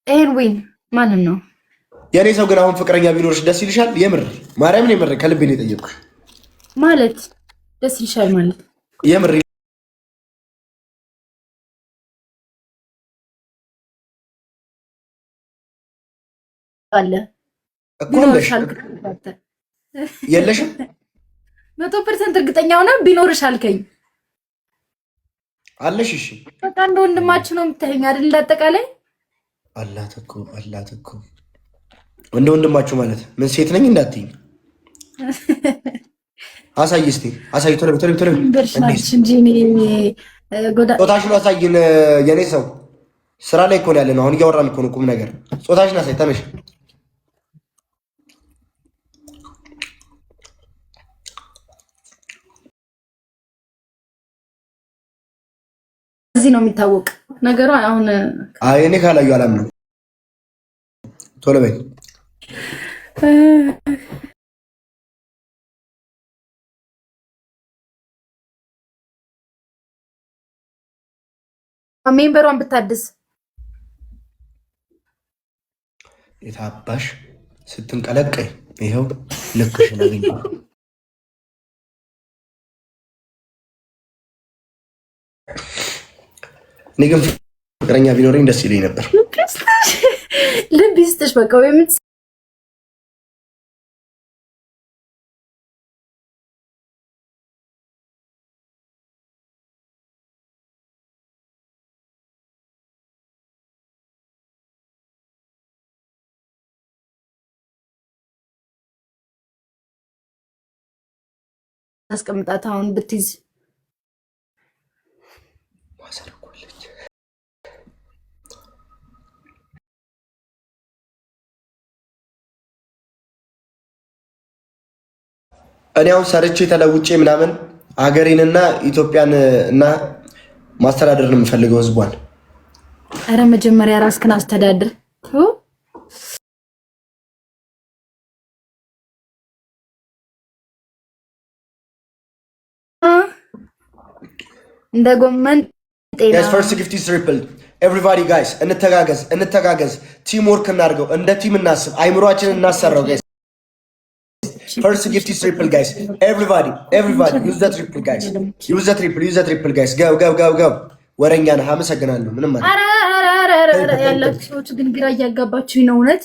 ኤርዊን ማንን ነው? የኔ ሰው ግን አሁን ፍቅረኛ ቢኖርሽ ደስ ይልሻል? የምር ማርያምን የምር ከልቤ ነው የጠየቅኩሽ። ማለት ደስ ይልሻል ማለት የምር አለ እኮ የለሽም 100% እርግጠኛ ሆነ ቢኖርሽ አልከኝ አለሽ። እሺ በቃ እንደ ወንድማችሁ ነው የምታየኝ አይደል? እንዳጠቃላይ አላት እኮ እንደ ወንድማችሁ ማለት ምን ሴት ነኝ እንዳትይኝ። አሳይ እስቲ አሳይ፣ ቶሎ ጾታሽን አሳይን። የኔ ሰው ስራ ላይ እኮ ነው ያለ ነው አሁን እያወራን እኮ ነው ቁም ነገር። ጾታሽን አሳይ ተነሽ። እዚህ ነው የሚታወቅ ነገሩ። አሁን አይ እኔ ካላዩ አላምነው። ቶሎ በይ። ሜምበሯን ብታድስ የታባሽ ስትንቀለቀይ ይኸው ልክሽን አገኘሁ። እኔ ግን ፍቅረኛ ቢኖረኝ ደስ ይለኝ ነበር። ልብ ይስጥሽ በቃ ወይ አስቀምጣት አሁን ብትይዝ እኔ አሁን ሰርቼ ተለውጬ ምናምን ሀገሬንና ኢትዮጵያን እና ማስተዳደር ነው የምፈልገው ህዝቧን። አረ መጀመሪያ ራስክን አስተዳድር። እንደ ጎመን ጤና guys first gift is triple everybody guys እንተጋገዝ ቲም ወርክ እናድርገው፣ እንደ ቲም እናስብ፣ አይምሮአችንን እናሰራው guys. First gift is triple guys. Everybody use the triple guys. Use the triple guys. Go. ወረኛ ነህ። አመሰግናለሁ። ምንም ማለት አረ ያላችሁ ሰዎች ግን ግራ እያጋባችሁኝ ነው እውነት።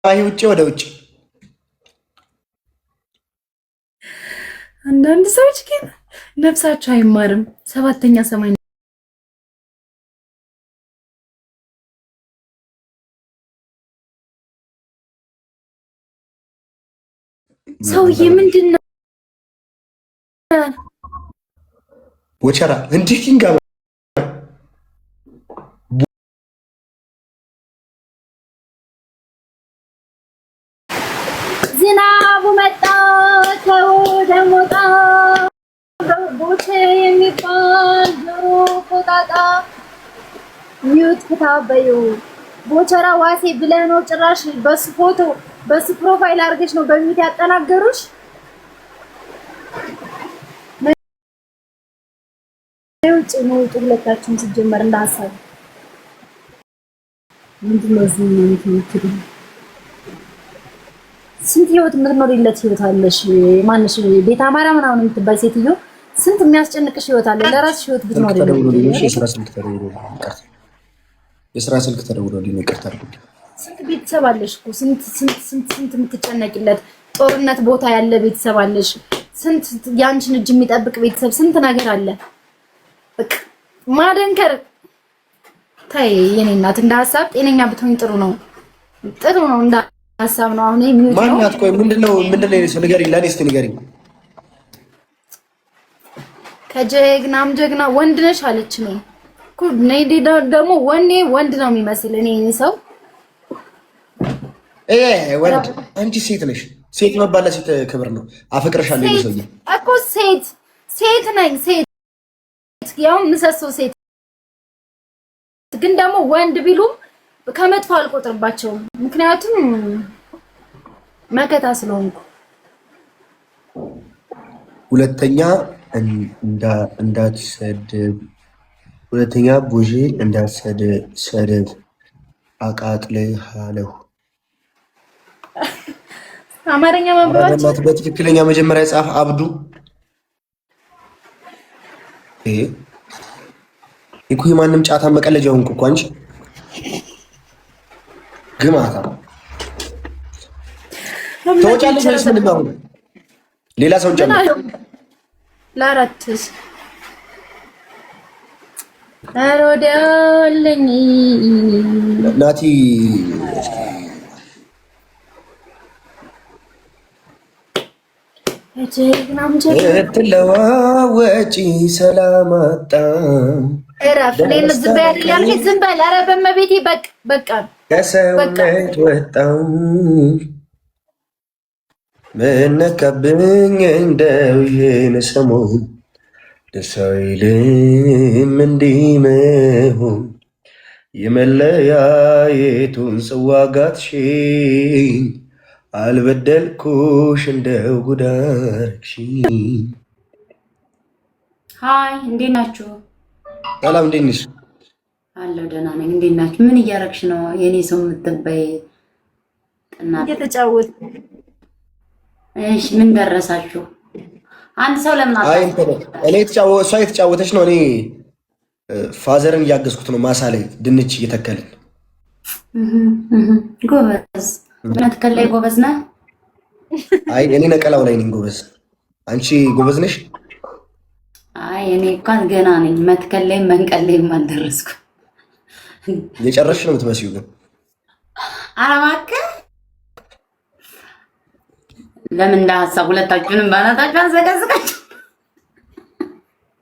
ውጭ ወደ ውጭ አንዳንድ ሰዎች ግን ነፍሳቸው አይማርም። ሰባተኛ ሰማይ ሰውዬ ምንድነው ወቸራ እንዲህ ኪንጋ ዝናቡ መጣ ተወደሞጣ ቦቼ የሚባል ጆሮ ቆጣጣ ሚውት ከታበዩ ቦቸራ ዋሴ ብለህ ነው ጭራሽ በሱ ፎቶ በሱ ፕሮፋይል አድርገሽ ነው በሚት ያጠናገሩሽ። ውጭ ነው ሁለታችሁም ሲጀመር እንዳሳብ ምንድነው እዚህ ነው የምትሉት? ስንት ህይወት የምትኖሪለት ህይወት አለሽ። ማንሽ ቤት አማራ ምናምን የምትባይ ሴትዮ ስንት የሚያስጨንቅሽ ህይወት አለ። ለራስሽ ህይወት ብትኖሪለት የስራ ስልክ ተደውሎልኝ ይቅርታ አድርጉልኝ። ስንት ቤተሰብ አለሽ እኮ ስንት የምትጨነቂለት ጦርነት ቦታ ያለ ቤተሰብ አለሽ። ስንት ያንቺን እጅ የሚጠብቅ ቤተሰብ ስንት ነገር አለ። በቃ ማደንከር ታይ የኔ እናት እንደ ሀሳብ ጤነኛ ብትሆኝ ጥሩ ነው እንደ ሀሳብ ነው። አሁን የሚውት ነው ማንናት? ቆይ ምንድነው ንገሪኝ፣ ለኔ እስኪ ንገሪኝ። ከጀግናም ጀግና ወንድ ነሽ አለች ነው እኮ ነይ ደግሞ ወንድ ነው የሚመስል እኔ ሰው ወንድ አንቺ ሴት ነሽ። ሴት መባል ለሴት ክብር ነው። አፈቅርሻለሁ ሰውዬ እኮ ሴት ነኝ ሴት ያው ምሰሶ ሴት ግን ደግሞ ወንድ ቢሉም ከመጥፎ አልቆጥርባቸውም። ምክንያቱም መከታ ስለሆንኩ። ሁለተኛ እንዳትሰድብ፣ ሁለተኛ ቡዢ እንዳትሰድብ አቃጥልሃለሁ። አማርኛ ማንበባችሁ በትክክለኛ መጀመሪያ ጻፍ አብዱ። ይሄ ማንም ጫታ መቀለጃ ሆንኩ እኮ አንቺ ግማታ ተወጫለሽ ወይስ ምንድን ነው? ሌላ ሰው ጨምር። ለአራትስ አሮዳለኝ ናቲ ትለዋወጪ ሰላም አጣም እረፍ። እኔን ዝም በል ያልከኝ ዝም በል። ኧረ በመቤቴ በቃ ከሰውነት ወጣም ምን ነካብኝ እንደው ይሄን ሰሞን ደስ አይልም እንዲህ መሆን የመለያየቱን ጽዋ ጋትሽኝ አልበደልኩሽ እንደው ጉዳርሽኝ። ሃይ እንዴት ናችሁ? ሰላም እንዴት ነሽ? አለሁ ደህና ነኝ። እንዴት ናችሁ? ምን እያረግሽ ነው? የኔ ሰው የምትበይ ጥናት እየተጫወት። እሺ ምን ደረሳችሁ? አንድ ሰው ለምን አይ እኔ እሷ የተጫወተች ነው። እኔ ፋዘርን እያገዝኩት ነው። ማሳ ላይ ድንች እየተከልን። ጎበዝ መትከል ላይ ጎበዝ ነህ? አይ እኔ ነቀላው ላይ ነኝ ጎበዝ። አንቺ ጎበዝ ነሽ? አይ እኔ እንኳን ገና ነኝ። መትከል ላይ መንቀል ላይ አልደረስኩም። የጨረስሽ ነው የምትመስዩ ግን። ኧረ እባክህ ለምን እንደ ሀሳብ ሁለታችሁንም ባናታችሁ አዘጋዝጋችሁ።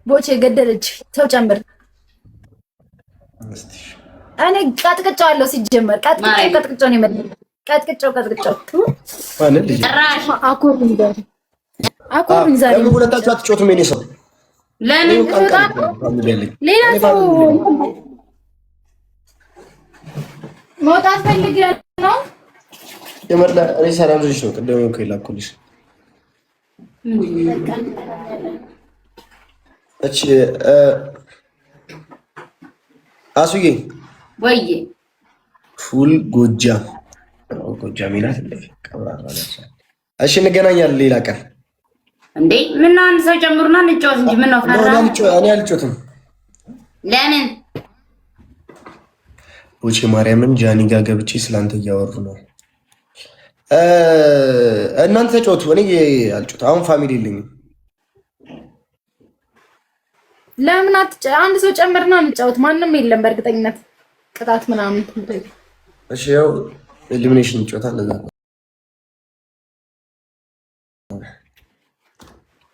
ቦቼ ገደለች። ሰው ጨምር። እኔ ቀጥቅጫዋለሁ። ሲጀመር ቀጥቅጫው ነው የመጣው። ቀጥቅጫው ጭራሽ አኮርኝ ዛሬ ሁለታችሁ አትጮቱም። የኔ ሰው ለምን ሌላ ሰው መውጣት ፈልገህ ነው? የመርላ እኔ ሰላም ልጅ ነው። ቅድም እኮ የላኩልሽ እቺ አሱዬ ወይ ፉል ጎጃም ይላል። እሺ እንገናኛለን ሌላ ቀን እንዴ። ምን አንድ ሰው ጨምሩና እንጫወት እንጂ ምን ነው ፈራ? እኔ አልጮትም። ለምን ቦቼ ማርያምን ጃኒ ጋር ገብቼ ስላንተ እያወሩ ነው። እናንተ ጮቱ፣ እኔ አልጮት። አሁን ፋሚሊ የለኝም። ለምን አንድ ሰው ጨምርና እንጫወት። ማንም የለም በእርግጠኝነት ቅጣት ምናምን። እሺ ያው ኤሊሚኔሽን እንጫወታለን።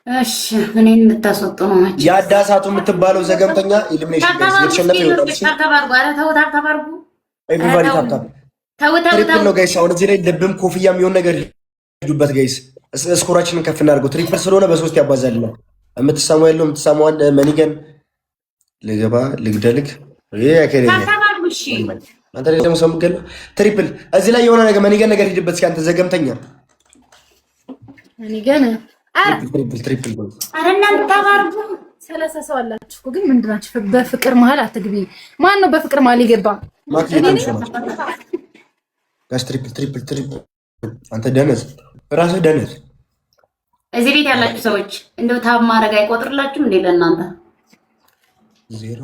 እሺ እኔን እንድታስወጡ ነው ማለት ያዳሳቱ የምትባለው ዘገምተኛ ኤሊሚኔሽን ጋር የተሸነፈ ይወጣል። ተባርጉ ኤቭሪባዲ ታፕ ትሪፕል ነው ጋይስ። አሁን እዚህ ላይ ልብም ኮፍያ የሚሆን ነገር ሂዱበት ጋይስ። ስኮራችንን ከፍ እናድርገው። ትሪፕል ስለሆነ በሶስት ያባዛልና የምትሳሙ ያለው የምትሳሙዋን መኒገን ልገባ ልግደልግ አንተ ደግሞ ሰው ምገል ትሪፕል እዚህ ላይ የሆነ ነገር መኒገን ነገር ሂድበት። እስኪ አንተ ዘገምተኛ መኒገን ትሪፕል ኧረ እናንተ ተባርጉ። 30 ሰው አላችሁ እኮ ግን ምንድን ናችሁ? በፍቅር መሀል አትግቢ። ማን ነው በፍቅር መሀል የገባ? ትሪፕል አንተ ደነዝ ራስህ ደነዝ። እዚህ ቤት ያላችሁ ሰዎች እንደው ታብ ማድረግ አይቆጥርላችሁም እንዴ? ለእናንተ ዜሮ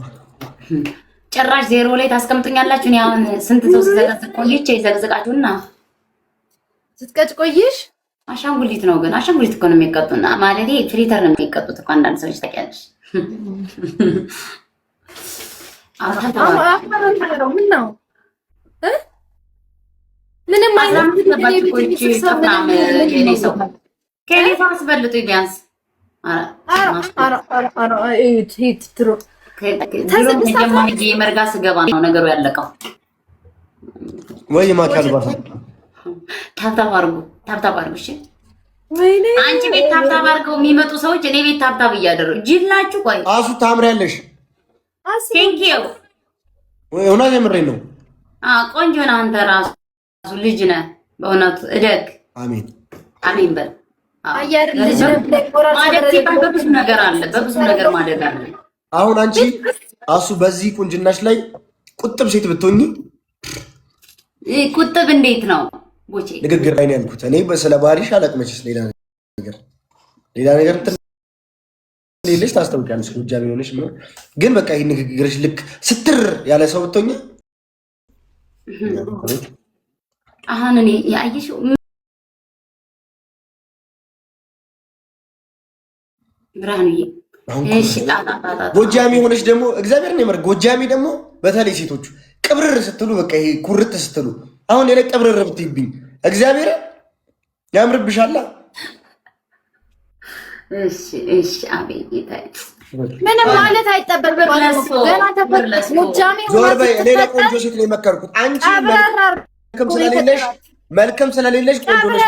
ጭራሽ ዜሮ ላይ ታስቀምጡኛላችሁ። እኔ አሁን ስንት ሰው ሲዘቀዝቅ ቆይቼ ይዘቅዝቃችሁና ስትቀጭ ቆይሽ። አሻንጉሊት ነው ግን አሻንጉሊት እኮ ነው የሚቀጡና ማለት ፍሪተር ነው የሚቀጡት እኮ አንዳንድ ሰዎች ታውቂያለሽ። ምን ነው ምንም አይነት ሰው ከኔ አስበልጡ ቢያንስ መርጋ ስገባ ነው ነገሩ ያለቀው። ወይ ማካል ባታ ታብታብ አድርጉ። እሺ ወይኔ አንቺ ቤት ታብታብ አድርገው የሚመጡ ሰዎች እኔ ቤት ታብታብ እያደረጉ ጅል ናችሁ። ቆይ አሱ ታምሪያለሽ። ቴንክ ዩ እውነት የምሬን ነው። ቆንጆ ነህ አንተ ራሱ ልጅ ነህ በእውነቱ እደግ። አሜን አሜን በል። አየር ልጅ ነህ ማደግ ሲባል በብዙ ነገር አለ፣ በብዙ ነገር ማደግ አለ። አሁን አንቺ አሱ በዚህ ቁንጅናሽ ላይ ቁጥብ ሴት ብትሆኚ ቁጥብ እንዴት ነው ቦቼ? ንግግር ላይ ነው ያልኩት። እኔ ስለ ባህሪሽ አላቅመችስ ሌላ ነገር ሌለሽ ታስታውቂያለሽ። ጎጃሜ ሆነሽ ምን ግን በቃ ይሄ ንግግርሽ ልክ ስትር ያለ ሰው ብትሆኚ አሁን እኔ ያየሽው ብርሃንዬ እሺ ጎጃሜ ሆነሽ ደግሞ እግዚአብሔር ነው የመረገው። ጎጃሜ ደግሞ በተለይ ሴቶቹ ቅብርር ስትሉ በቃ ይሄ ኩርት ስትሉ አሁን የለ ቅብርር ብትይብኝ እግዚአብሔር ያምርብሻላ። እሺ አቤት ይታይ ምንም ማለት አይጠበቅብኝም። ገና ተፈጥሮ ጎጃሜ ዞር በይ። እኔ ለቆንጆ ሴት ነው የመከርኩት። አንቺ መልከም ስለሌለሽ ቆንጆ ነሽ።